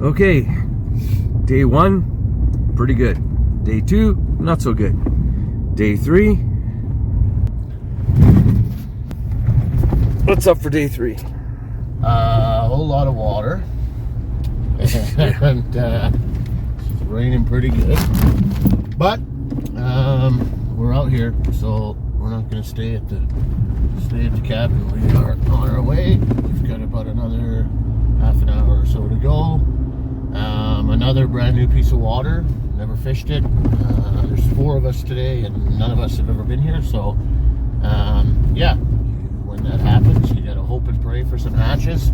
Okay, day 1, pretty good. Day 2, not so good. Day 3. What's up for day 3? A whole lot of water. And it's raining pretty good. But we're out here, so we're not going to stay at the cabin. We are on our way. We've got about another half an hour or so to go. Another brand new piece of water. Never fished it. There's 4 of us today, and none of us have ever been here. So, yeah, when that happens, you got to hope and pray for some hatches.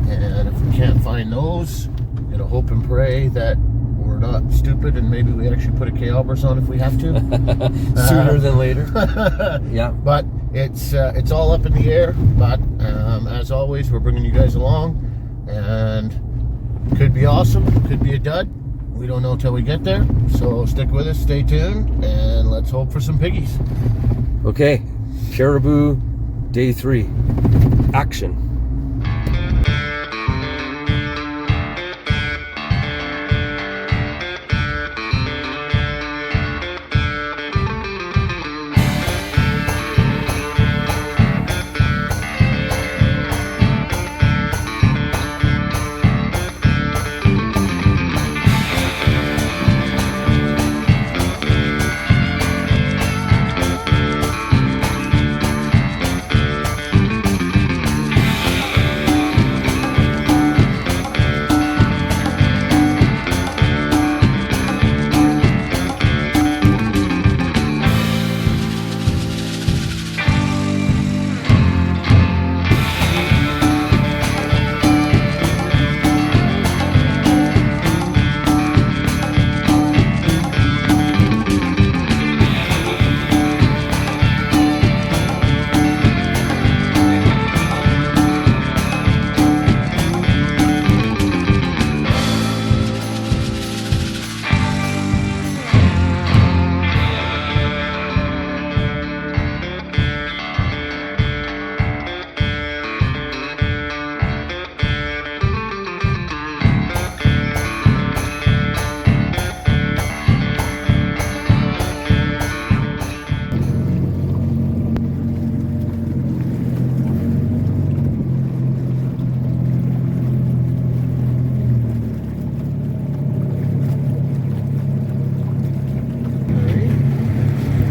And if we can't find those, you got to hope and pray that we're not stupid and maybe we actually put a Chaoborus on if we have to. Sooner than later. Yeah. But it's all up in the air. But as always, we're bringing you guys along, and could be awesome, could be a dud. We don't know till we get there. So stick with us, stay tuned, and let's hope for some piggies. Okay, Caribou day 3. Action.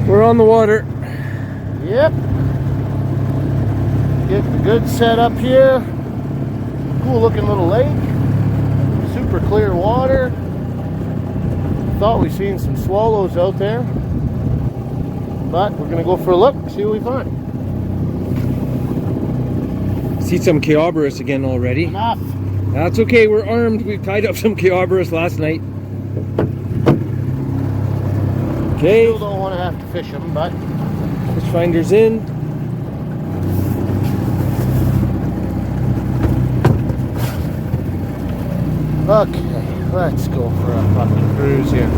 We're on the water. Yep. Getting a good setup here. Cool looking little lake. Super clear water. Thought we seen some swallows out there. But we're gonna go for a look, see what we find. See some Chaoborus again already. Enough. That's okay, we're armed. We tied up some Chaoborus last night. Okay. Still don't want to have to fish them, but fish finder's in. okay, let's go for a fucking cruise here.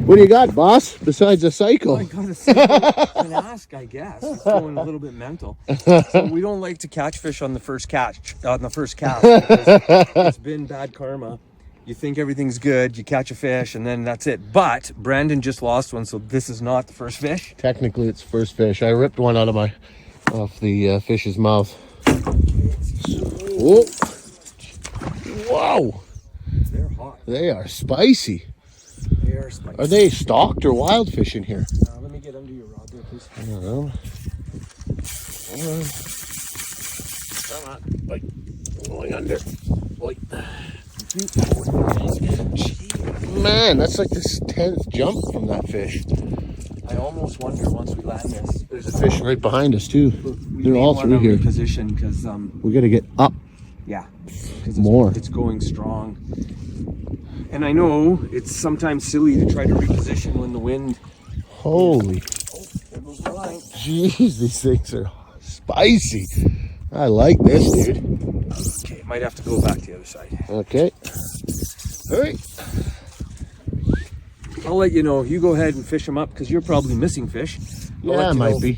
What do you got, boss? Besides a cycle? I got a cycle and ask, I guess. It's going a little bit mental. So we don't like to catch fish on the first catch, on the first cast. It's been bad karma. You think everything's good, you catch a fish, and then that's it. But Brandon just lost one, so this is not the first fish. Technically, it's first fish. I ripped one out of off the fish's mouth. Whoa! Wow! They're hot. They are spicy. They are spicy. Are they stocked or wild fish in here? Let me get under your rod there, please. I don't know. Come on. Like, going under. Like. Man, that's like this 10th jump from that fish. I almost wonder once we land this. There's a fish right behind us too. They're all through here. Position because we got to get up. Yeah, because more. It's going strong. And I know it's sometimes silly to try to reposition when the wind. Holy. Oh, there goes the line. Jeez, these things are spicy. I like this, dude. Okay, might have to go back to the other side. Okay. All right. I'll let you know. You go ahead and fish them up because you're probably missing fish. Yeah, I might be.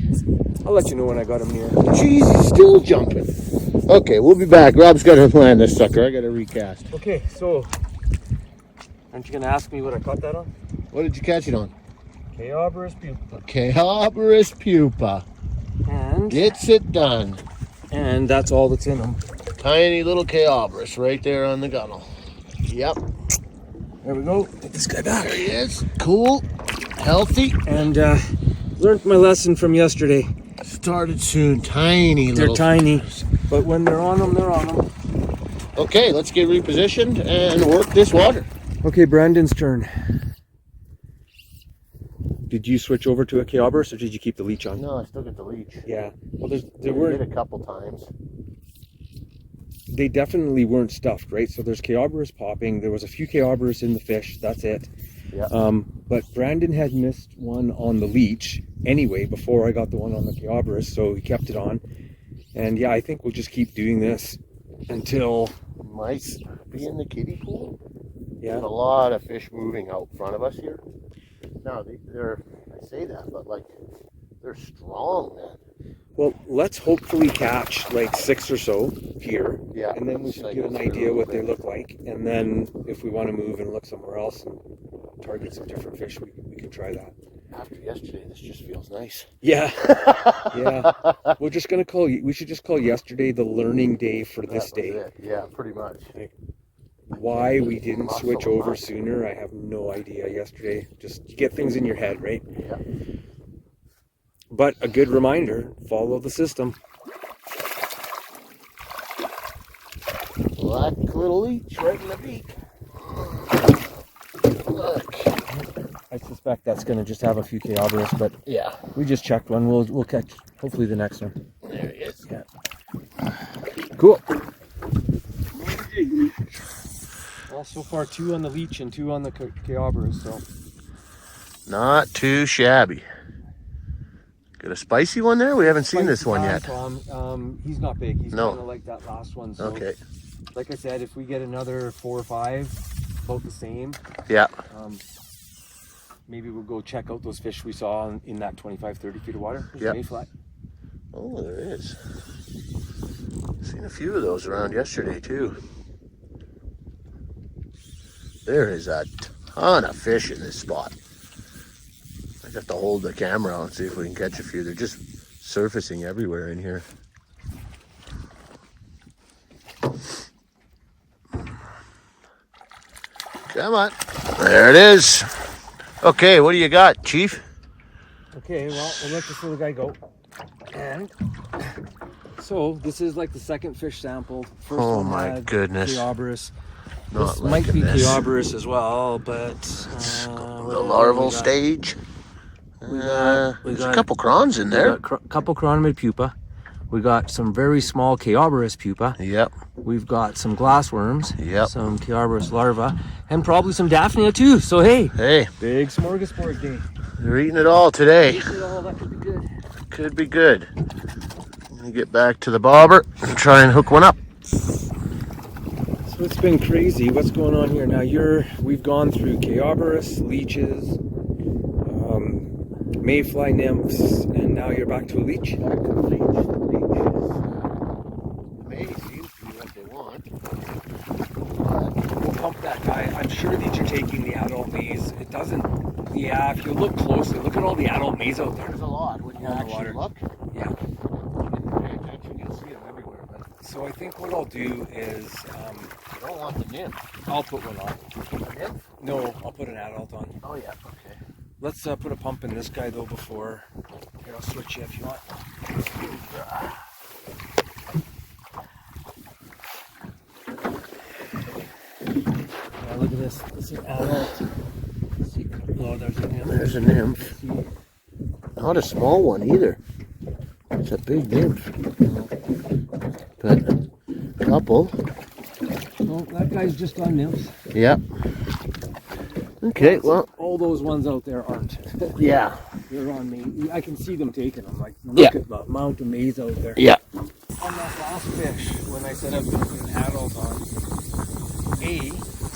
I'll let you know when I got him near. Jeez, he's still jumping. Okay, we'll be back. Rob's got to land this sucker. I got to recast. Okay, so aren't you gonna ask me what I caught that on? What did you catch it on? Chaoborus pupa. Chaoborus pupa. And Gets it done. And that's all that's in them. Tiny little Chaoborus right there on the gunnel. Yep. There we go. Put this guy back. There he is. Cool. Healthy. And learned my lesson from yesterday. Started soon. Tiny They're little. tiny, but when they're on them, they're on them. Okay, let's get repositioned and work this water. Okay, Brandon's turn. Did you switch over to a Chaoborus or did you keep the leech on? No, I still got the leech. Yeah. Well, there Did were a couple times. They definitely weren't stuffed, right? So there's Chaoborus popping. There was a few Chaoborus in the fish. That's it. Yeah. But Brandon had missed one on the leech anyway before I got the one on the Chaoborus, so he kept it on. And yeah, I think we'll just keep doing this until Might be in the kiddie pool. yeah. There's a lot of fish moving out front of us here. Now they're I say that, but like they're strong, man. Well, let's hopefully catch like 6 or so here. Yeah. And then we should get an idea what they look like. And then if we want to move and look somewhere else and target some different fish, we can try that. After yesterday, this just feels nice. Yeah. Yeah. We're just going to we should just call yesterday the learning day for this day. It. Yeah, pretty much. Why we didn't switch over sooner, I have no idea yesterday. Just you get things in your head, right? Yeah. But a good reminder, follow the system. Black little leech right in the beak. Look. I suspect that's going to just have a few Chaoborus, but Yeah. we just checked one. We'll catch hopefully the next one. There he is. Yeah. Cool. Well, so far 2 on the leech and 2 on the Chaoborus, so. Not too shabby. Got a spicy one there? We haven't seen this one yet. Tom, he's not big. He's No. kind of like that last one. So, Okay. like I said, if we get another 4 or 5, about the same, Yeah. maybe we'll go check out those fish we saw in that 25, 30 feet of water. There's Yep. a Mayfly. Oh, there is. Seen a few of those around yesterday too. There is a ton of fish in this spot. I have to hold the camera out and see if we can catch a few. They're just surfacing everywhere in here. Come on. There it is. Okay, what do you got, Chief? Okay, well, we'll let this little guy go. And so this is like the second fish sampled. First Oh one my had goodness. Chaoborus. Not This might be liking this. Chaoborus as well, but The larval stage. we got There's a couple crons in there. Couple Chironomid pupa. We got some very small Chaoborus pupa. Yep. We've got some glassworms. Yep. Some Chaoborus larvae, and probably some Daphnia too. So hey, Hey, big smorgasbord day. they're eating it all today. Oh, that could be good. Could be good. Let me get back to the bobber and try and hook one up. So it's been crazy. What's going on here now? We've gone through Chaoborus, leeches, Mayfly nymphs, and now you're back to a leech. Back to the leech. The leech may seem to be what they want. We'll pump that guy. I'm sure that you're taking the adult maze. It doesn't. Yeah, if you look closely, look at all the adult maze out there. There's a lot when you On the actually water. look. Yeah. Pay attention, you'll see them everywhere. But So I think what I'll do is you don't want the nymph. I'll put one on. The nymph? No, I'll put an adult on. Oh yeah. Okay. Let's put a pump in this guy though before. Here, I'll switch you if you want. Now look at this. This is an adult. See, oh, there's a nymph. There's a nymph. Not a small one either. It's a big nymph. But a couple. Oh, that guy's just on nymphs. Yep. Okay, well, All those ones out there aren't. yeah. They're on me. I can see them taking them. Like, look Yeah. at the amount of maize out there. Yeah. On that last fish, when I said I was going to put an adult on, A,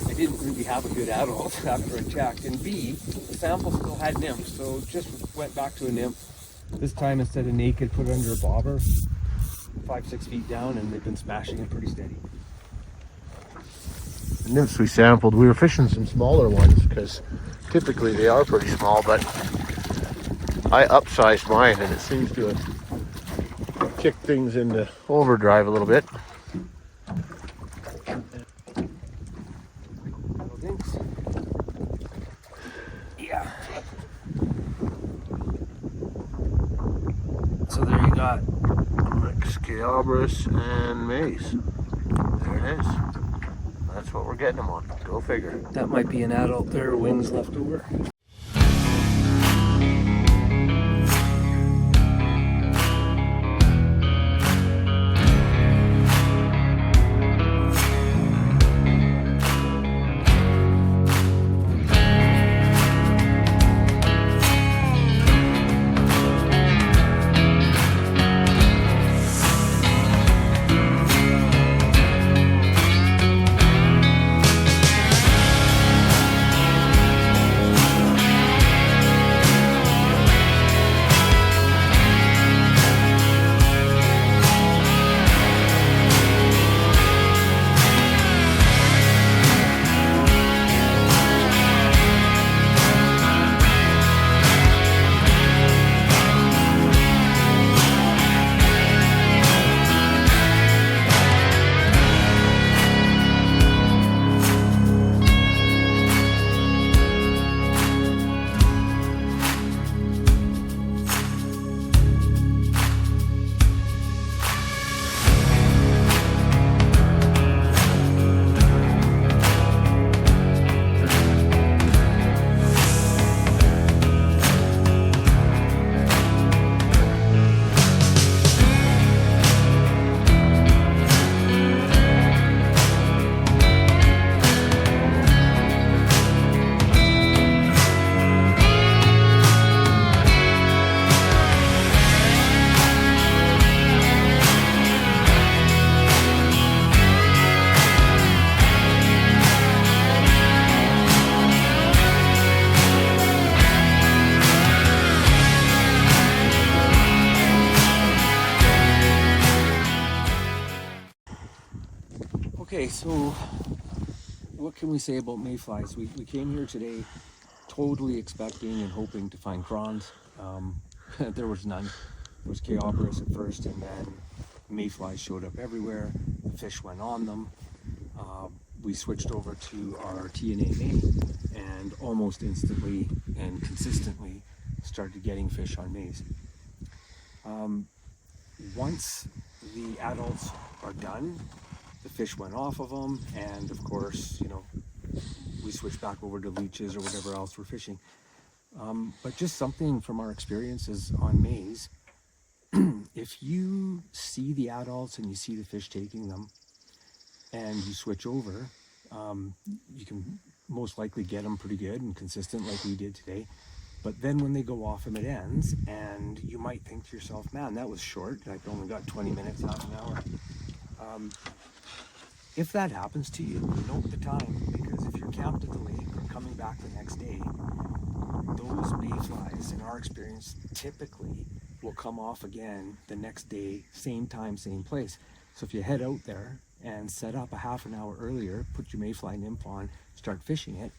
I didn't really have a good adult after I checked, and B, the sample still had nymphs, so just went back to a nymph. This time, instead of naked, put it under a bobber, 5-6 feet down, and they've been smashing it pretty steady. The nymphs we sampled, we were fishing some smaller ones because typically they are pretty small, but I upsized mine and it seems to have kicked things into overdrive a little bit. Yeah. So there you got Chaoborus and Mace. There it is. That's what we're getting them on. Go figure. that might be an adult. There are wings left over. Okay, so what can we say about mayflies? We came here today totally expecting and hoping to find prawns. There was none. It was Chaoborus at first, and then mayflies showed up everywhere. The fish went on them. We switched over to our TNA main, and almost instantly and consistently started getting fish on mays. Once the adults are done, the fish went off of them, and of course, you know, we switched back over to leeches or whatever else we're fishing. But just something from our experiences on mays, if you see the adults and you see the fish taking them and you switch over, you can most likely get them pretty good and consistent like we did today. But then when they go off and it ends, and you might think to yourself, man, that was short. I've only got 20 minutes, half an hour. If that happens to you, note the time, because if you're camped at the lake or coming back the next day, those mayflies, in our experience, typically will come off again the next day, same time, same place. So if you head out there and set up a half an hour earlier, put your mayfly nymph on, start fishing it,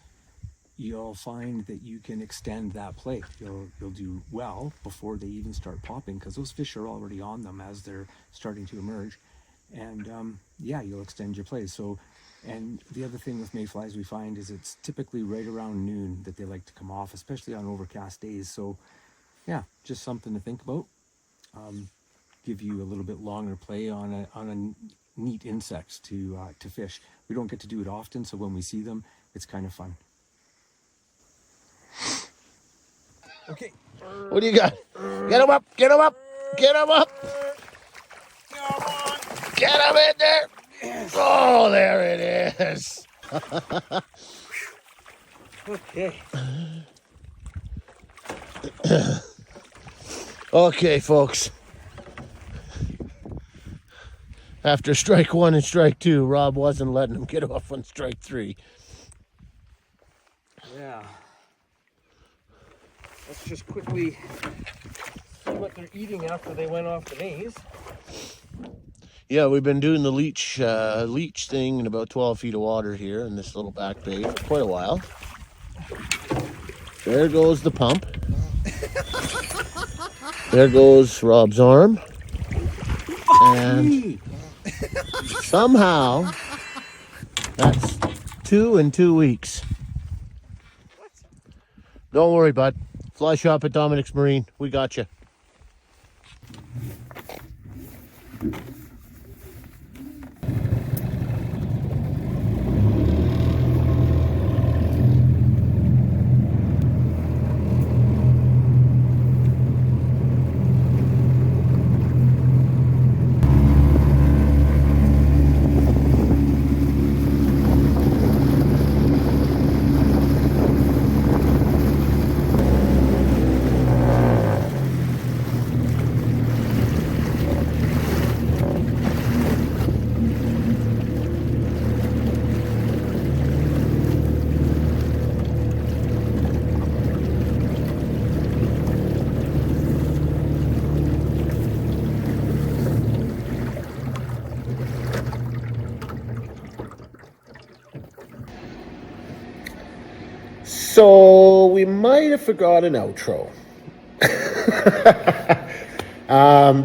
you'll find that you can extend that play. You'll do well before they even start popping, because those fish are already on them as they're starting to emerge. And yeah, you'll extend your plays. So, and the other thing with mayflies we find is it's typically right around noon that they like to come off, especially on overcast days. So yeah, just something to think about. Give you a little bit longer play on a neat insect to fish. We don't get to do it often, so when we see them, it's kind of fun. Okay. What do you got? Get him up! Get him up! Get him up! Get him in there! Yes. Oh, there it is! Okay. Okay, folks. After strike one and strike two, Rob wasn't letting him get off on strike three. Yeah. Let's just quickly see what they're eating after they went off the maze. Yeah, we've been doing the leech thing in about 12 feet of water here in this little back bay for quite a while. There goes the pump. There goes Rob's arm. And somehow, that's 2 in 2 weeks. Don't worry, bud. Fly shop at Dominic's Marine. We got you. So we might have forgot an outro.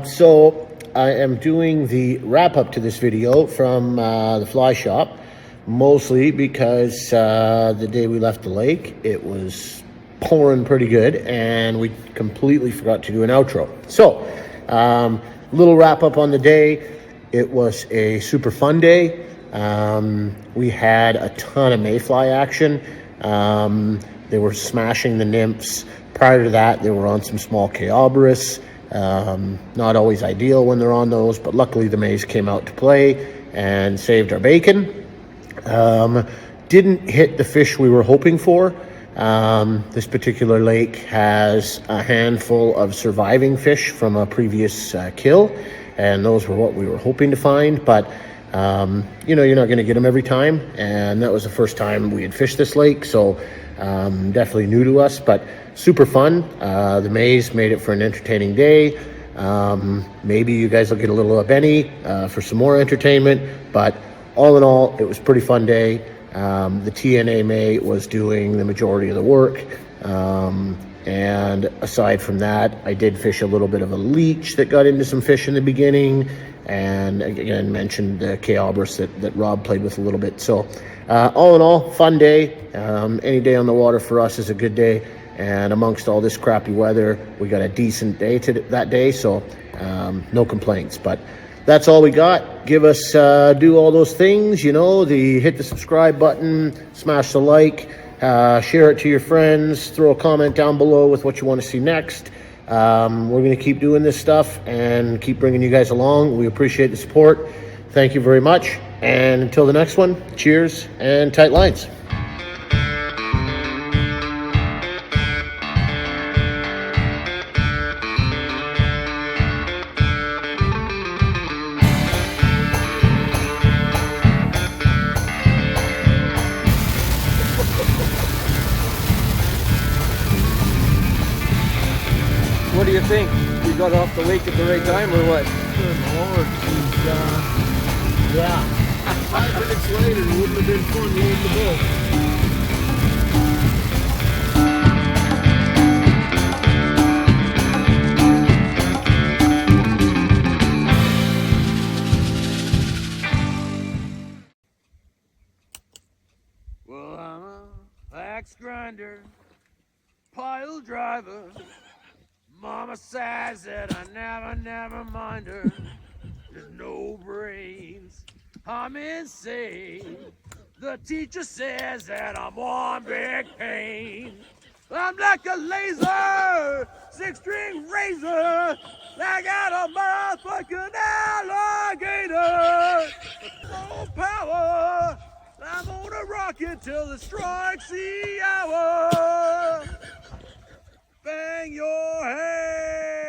So I am doing the wrap up to this video from the fly shop, mostly because the day we left the lake, it was pouring pretty good and we completely forgot to do an outro. So little wrap up on the day. It was a super fun day. We had a ton of mayfly action. They were smashing the nymphs. Prior to that, they were on some small Chaoborus. Not always ideal when they're on those, but luckily the maze came out to play and saved our bacon. Didn't hit the fish we were hoping for. This particular lake has a handful of surviving fish from a previous kill, and those were what we were hoping to find, but you know, you're not going to get them every time, and that was the first time we had fished this lake, so definitely new to us, but super fun. The maze made it for an entertaining day. Maybe you guys will get a little of Benny for some more entertainment, but all in all, it was a pretty fun day. The TNA May was doing the majority of the work, and aside from that, I did fish a little bit of a leech that got into some fish in the beginning, and again mentioned the Chaoborus that Rob played with a little bit. So all in all, fun day. Any day on the water for us is a good day, and amongst all this crappy weather, we got a decent day that day, so no complaints. But that's all we got. Give us do all those things, you know, hit the subscribe button, smash the like, share it to your friends, throw a comment down below with what you want to see next. We're going to keep doing this stuff and keep bringing you guys along. We appreciate the support. Thank you very much. And until the next one, cheers and tight lines. What do you think? We got off the lake at the right time or what? Good Lord, yeah. 5 minutes later, it wouldn't have been fun loading the boat. Well, I'm a axe grinder, pile driver. Mama says that I never mind her. There's no brains, I'm insane. The teacher says that I'm one big pain. I'm like a laser, 6-string razor. I got a motherfucking alligator. No power, I'm gonna rock it till it strikes the hour. Bang your head.